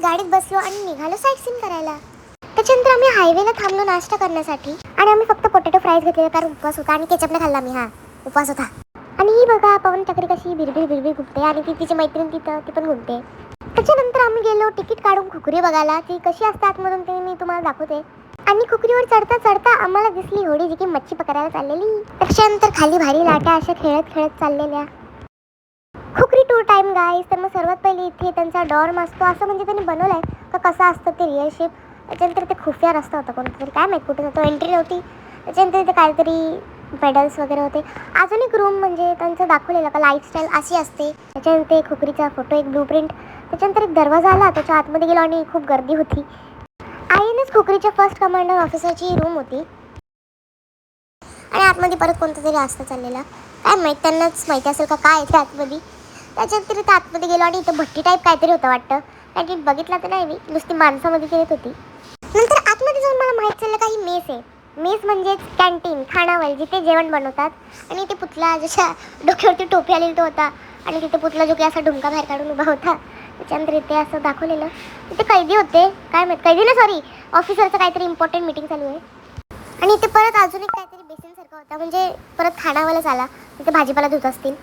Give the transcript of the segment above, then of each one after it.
गाडीत बसलो आणि निघालो साईट सीन करायला. त्याच्यानंतर आम्ही हायवेला थांबलो नाश्ता करण्यासाठी आणि आम्ही फक्त पोटॅटो फ्राईज घेतलेला कारण उपवास होता आणि केचपने खाल्ला मी. उपवास होता. आणि ही बघा पवन चक्री कशी बिरबिर बिरबिर घुमते आणि ती तिची मैत्रीण तिथं ती पण घुमते. त्याच्यानंतर आम्ही गेलो तिकीट काढून खुकरी बघायला. ती कशी असते आतमधून ते मी तुम्हाला दाखवते. आणि खुकरीवर चढता चढता आम्हाला दिसली होडी जी की मच्छी पकडायला चाललेली. त्याच्यानंतर खाली भारी लाट्या अशा खेळत खेळत चाललेल्या. Khukri tour time guys. तर मग सर्वात पहिले इथे त्यांचा डॉर्म असतो असं म्हणजे त्यांनी बनवलंय का कसं असतं ते रिअल शिप. त्याच्यानंतर ते खुफिया रस्ता होता कोणता तरी काय माहीत कुठे जातो एंट्री नव्हती. त्याच्यानंतर इथे काहीतरी पेडल्स वगैरे होते. अजून एक रूम म्हणजे त्यांचं दाखवलेलं का लाईफस्टाईल अशी असते. त्याच्यानंतर खुकरीचा फोटो एक ब्लू प्रिंट. त्याच्यानंतर एक दरवाजा आला त्याच्या आतमध्ये गेलो आणि खूप गर्दी होती. INS खुकरीच्या फर्स्ट कमांडर ऑफिसरची रूम होती. आणि आतमध्ये परत कोणतं तरी असतं चाललेला काय माहीत त्यांनाच माहिती असेल का काय आहे आतमध्ये. त्याच्यानंतर इथं आतमध्ये गेलो आणि इथं भट्टी टाईप काहीतरी होतं वाटतं. काही बघितलं तर नाही मी नुसती माणसामध्ये फिरत होती. नंतर आतमध्ये जाऊन मला माहीत चाललं काही मेस आहे. मेस म्हणजेच कॅन्टीन खानावळ जिथे जेवण बनवतात. आणि इथे पुतला जशा डोक्यावरती टोपी आलेली तो होता आणि तिथे पुतला जो की असा ढुंका बाहेर काढून उभा होता. त्याच्यानंतर इथे असं दाखवलेलं इथे कैदी होते काय माहीत कैदी ना सॉरी ऑफिसरचं काहीतरी इम्पॉर्टंट मीटिंग चालू आहे. आणि इथे परत अजून एक काहीतरी बेसिनसारखा होता म्हणजे परत खानावालाच आला तिथे भाजीपाला धुत असतील.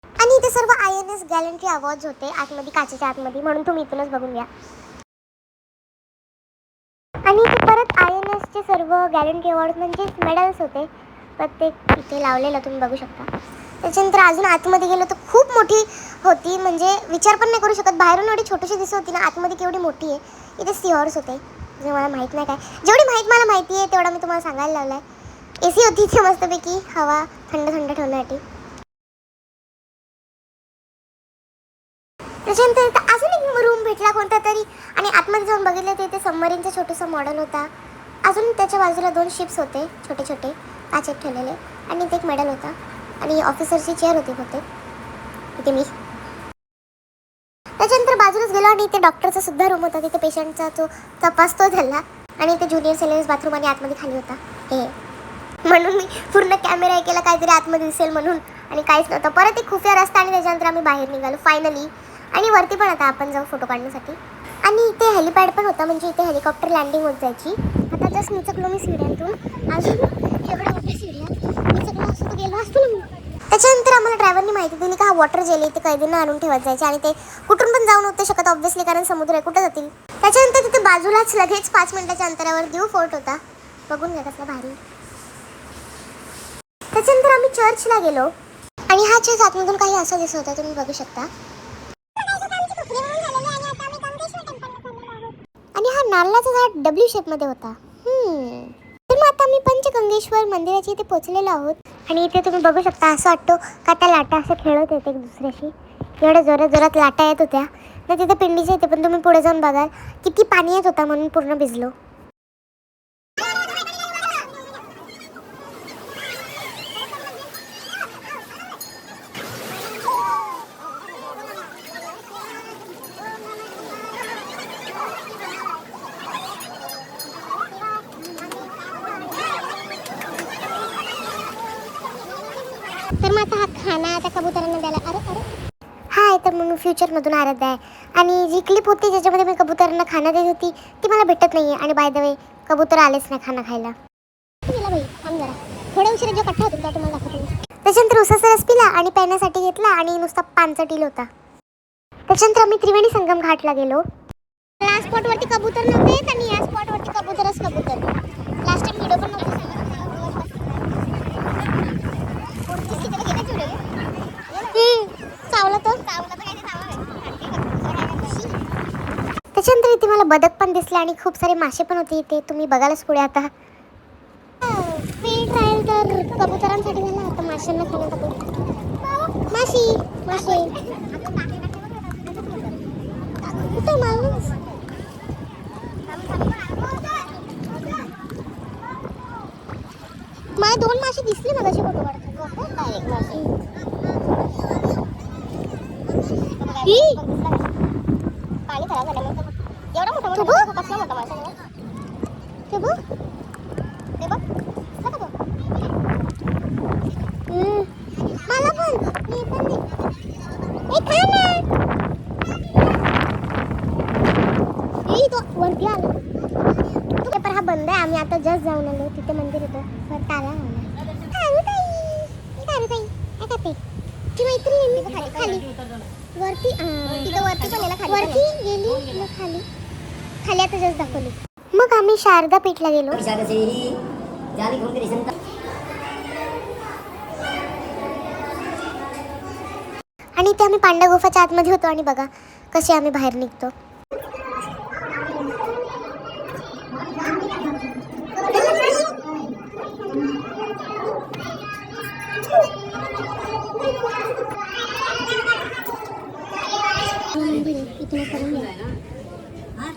आणि इथे सर्व INS गॅलंट्री अवॉर्ड्स होते आतमध्ये काचेच्या आतमध्ये म्हणून तुम्ही इथूनच बघून घ्या. आणि इथे परत INSचे सर्व गॅलंट्री अवॉर्ड म्हणजे मेडल्स होते प्रत्येक इथे लावलेलं तुम्ही बघू शकता. त्याच्यानंतर अजून आतमध्ये गेलो तर खूप मोठी होती म्हणजे विचार पण नाही करू शकत. बाहेरून एवढी छोटीशी दिसत होती ना आतमध्ये केवढी मोठी आहे. इथे सीहॉर्स होते जे मला माहीत नाही काय जेवढी मला माहिती आहे तेवढा मी तुम्हाला सांगायला लावला आहे. AC होती इथे मस्तपैकी हवा थंड थंड ठेवण्यासाठी. त्याच्यानंतर इथं अजून एक रूम भेटला कोणता तरी आणि आतमध्ये जाऊन बघितलं तर इथे सबमरीनचा छोटासा मॉडेल होता. अजून त्याच्या बाजूला 2 शिप्स होते छोटे छोटे काचेत ठेवलेले आणि इथे एक मेडल होता आणि ऑफिसरची चेअर होती होते इथे मी. त्याच्यानंतर बाजूलाच गेलो आणि इथे डॉक्टरचा सुद्धा रूम होता. तिथे पेशंटचा तो तपासतो झाला आणि इथे ज्युनियर सेलेब्स बाथरूम आणि आतमध्ये खाली होता हे म्हणून मी पूर्ण कॅमेरा केला काहीतरी आतमध्ये दिसेल म्हणून आणि काहीच नव्हतं. परत एक खुफिया रस्ता आणि त्याच्यानंतर आम्ही बाहेर निघालो फायनली. आणि वरती पण आता आपण जाऊ फोटो काढण्यासाठी. आणि इथे हेलिपॅड पण होता म्हणजे इथे हेलिकॉप्टर लँडिंग होत जायची. आता जस्ट निचकलो मी सीड्यांतून अजून एवढ्या मोठ्या सीड्या मी सगळं असं तर गेलो असतो ना. त्याच्यानंतर आम्हाला ड्रायव्हरनी माहिती दिली का हा वॉटर जेल इथे कैदींना आणून ठेवत जायचे आणि ते कुठून पण जाऊ नव्हते शकत ऑब्व्हियसली कारण समुद्र आहे कुठं जातील. त्याच्यानंतर तिथे बाजूलाच लगेच 5 मिनिटाच्या अंतरावर दीव फोर्ट होता बघून घ्या कसला भारी. त्याच्यानंतर आम्ही चर्चला गेलो आणि हा चर्च आतमधून काही असं दिसत होता तुम्ही बघू शकता. आणि हा नारळाचा झाड W शेपमध्ये होता. तर मग आता आम्ही पंचगंगेश्वर मंदिराच्या इथे पोहोचलेलो आहोत. आणि इथे तुम्ही बघू शकता असं वाटतं का त्या लाटा असं खेळत येते एक दुसऱ्याशी एवढ्या जोरात जोरात लाटा येत होत्या ना. तिथे पिंडीच्या इथे पण तुम्ही पुढे जाऊन बघाल किती पाणी येत होता म्हणून पूर्ण भिजलो. तर मग आता हा खाना त्या कबुतरांना द्यायला अरे हाय तर मग मी फ्युचरमधून आराध्य आहे. आणि जी क्लिप होती ज्याच्यामध्ये मी कबुतरांना खाना देत होती ती मला भेटत नाही आहे. आणि बाय द वे कबूतर आलेच नाही खाना खायला. थोड्या उशिरा जो कट्टा होता तुम्हाला दाखवतो. त्याच्यानंतर उसाचा रस पिला आणि प्याण्यासाठी घेतला आणि नुसता पानचटील होता. त्याच्यानंतर आम्ही त्रिवेणी संगम घाटला गेलो. या स्पॉटवरती कबूतर नव्हते आणि या स्पॉटवरती कबूतरच कबूतर. लास्ट टाइम व्हिडिओ पण नव्हते त्याच्यानंतर इथे मला बदक पण दिसले आणि खूप सारे मासे पण होते इथे तुम्ही बघायलाच पुढे. आता फील्ड ट्रायल तर कबुतरांसाठी झाला आता माशांना खाण्यासाठी. माशी मासे कुठे माणूस मला 2 मासे दिसले ना कसे फोटो काढतो. पाणी खराब झालं एवढा मोठा कसला मोठा मासा ते बघ ते बघ मला पण मी पण खा ना आता जस्ट जाऊन आलो, तिथे मंदिर होतं पर ताला लावला. काय करते ती मैत्रीण? खाली वरती तिथं वरती पण याला खाली वरती गेली मग खाली खाली आता जस्ट दाखवली. मग आम्ही शारदा पीठला गेलो. आणि इथे आम्ही पांडा गुफाच्या आतमध्ये होतो आणि बघा कसे आम्ही बाहेर निघतो.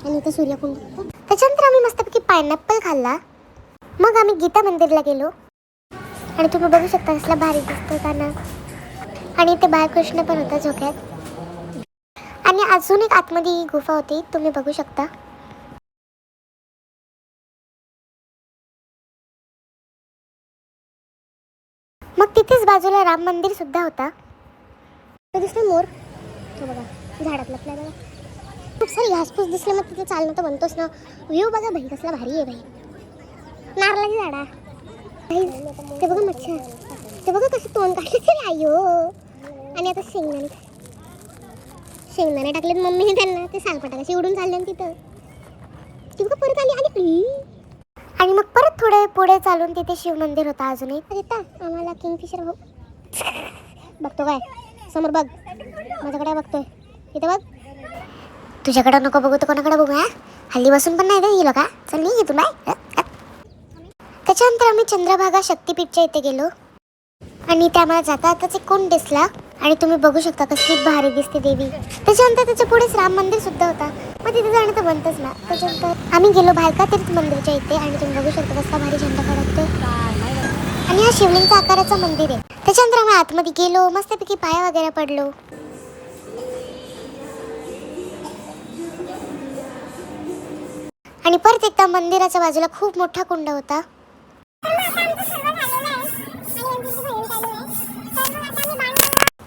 आणि इथं सूर्यकुंड. त्याच्यानंतर आम्ही मस्तपैकी पायनॅपल खाल्ला. मग आम्ही गीता मंदिरला गेलो आणि तुम्ही बघू शकता कसला भारी दिसतो त्यांना. आणि इथे बाळकृष्ण पण होता झोक्यात. आणि अजून एक आतमध्ये ही गुफा होती, तुम्ही बघू शकता. मग तिथेच बाजूला राम मंदिर सुद्धा होता. दिसलं मोर तो बघा झाडात लपला बघा. खूप सारी घासपूस दिसले मग तिथे चालणं तर बनतोच ना. व्ह्यू बघा भाई कसला भारी आहे भाई. नारळाची झाडा ते बघा मच्छर ते बघा कसं तोंड काढले तरी आयो. आणि आता शेंगदाणे टाकलेत मम्मीने त्यांना. ते सांगपटा कशी उडून चालले तिथं. ती बघा परत आली आणि मग परत थोडे पुढे चालून तिथे शिव मंदिर होता अजून एक. आम्हाला किंगफिशर बघतो काय समोर बघ. माझ्याकडे बघतोय इथे बघ. तुझ्याकडे नको बघू तर कोणाकडे बघू? हल्ली बसून पण नाही दे गेलो का? चल नाही घेतो नाही. त्याच्यानंतर आम्ही चंद्रभागा शक्तीपीठच्या इथे गेलो आणि ते आम्हाला जाता आताच एक कोण दिसला आणि तुम्ही बघू शकता कसली भारी दिसते देवी. त्याच्यानंतर त्याच्या पुढेच राम मंदिर सुद्धा होता. मग तिथे जाणं तर बनतच ना. त्याच्यानंतर आम्ही गेलो भालका तीर्थ मंदिरच्या इथे आणि तुम्ही बघू शकता कसला भारी झेंडा फडकतोय. आणि हा शिवलिंगचा आकाराचं मंदिर आहे. त्याच्यानंतर आम्ही आतमध्ये गेलो मस्तपैकी पाया वगैरे पडलो. आणि परत एकदा मंदिराच्या बाजूला खूप मोठा कुंड होता.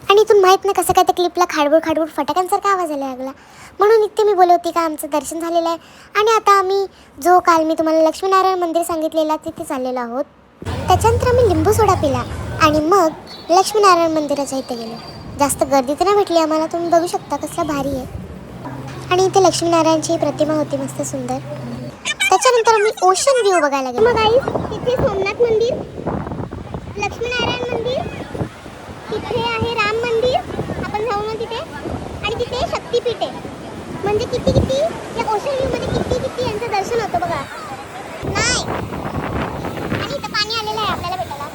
आणि इथून माहित नाही कसं काय त्या क्लिपला खाडबूड फटाक्यांसारखा आवाज यायला लागला. म्हणून इथे मी बोलवते का आमचं दर्शन झालेलं आहे. आणि आता आम्ही जो काल मी तुम्हाला लक्ष्मीनारायण मंदिर सांगितलेला तिथे चाललेलो आहोत. त्याच्यानंतर आम्ही लिंबू सोडा पिला आणि मग लक्ष्मीनारायण मंदिराच्या इथे गेलो. जास्त गर्दी तर नाही भेटली आम्हाला. तुम्ही बघू शकता कसला भारी आहे. आणि इथे लक्ष्मीनारायणची प्रतिमा होती मस्त सुंदर. त्याच्यानंतर आम्ही ओशन व्ह्यू बघायला गेलो. मग गाईस तिथे सोमनाथ मंदिर, लक्ष्मीनारायण मंदिर, तिथे आहे राम मंदिर आपण जाऊ ना तिथे. आणि तिथे शक्तीपीठ आहे. म्हणजे किती या ओशन व्ह्यू मध्ये किती यांचं दर्शन होतं बघा. नाही आणि इथं पाणी आलेलं आहे आपल्याला भेटायला.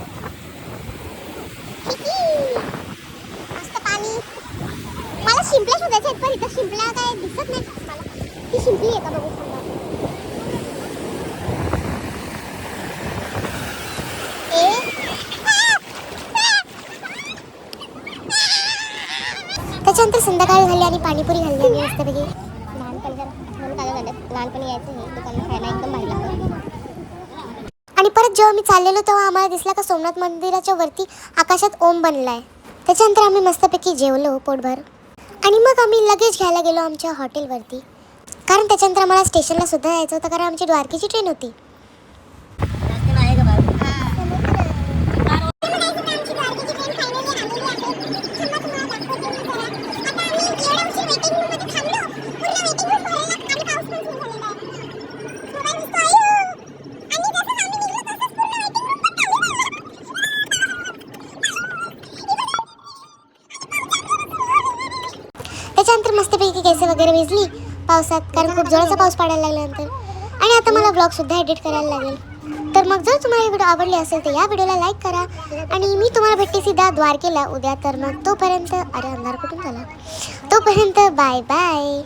मस्त पाणी. मला शिंपल्या शोधायच्या आहेत पण इथं शिंपल्या काय दिसत नाही मला. ती शिंपली आहे का बघू सांगा. त्याच्यानंतर संध्याकाळी झाली आणि पाणीपुरी खाल्ली आणि मस्तपैकी. लहानपणी यायचं हे दुकान खायला एकदम भारी लागतं. आणि परत जेव्हा मी चाललेलो तेव्हा आम्हाला दिसला का सोमनाथ मंदिराच्या वरती आकाशात ओम बनलाय. त्याच्यानंतर आम्ही मस्तपैकी जेवलो पोटभर आणि मग आम्ही लगेच घ्यायला गेलो आमच्या हॉटेलवरती. कारण त्याच्यानंतर आम्हाला स्टेशनला सुद्धा जायचं होतं कारण आमची द्वारकेची ट्रेन होती. त्याच्यानंतर मस्तपैकी केस वगैरे भिजली पावसात कारण खूप जोराचा पाऊस पडायला लागल्यानंतर. आणि आता मला ब्लॉग सुद्धा एडिट करायला लागेल. तर मग जर तुम्हाला ही व्हिडिओ आवडली असेल तर या व्हिडिओला लाईक करा. आणि मी तुम्हाला भेटते सीधा द्वारकेला उद्या. तर मग तोपर्यंत अरे अंधार कुठून झाला. तोपर्यंत बाय बाय.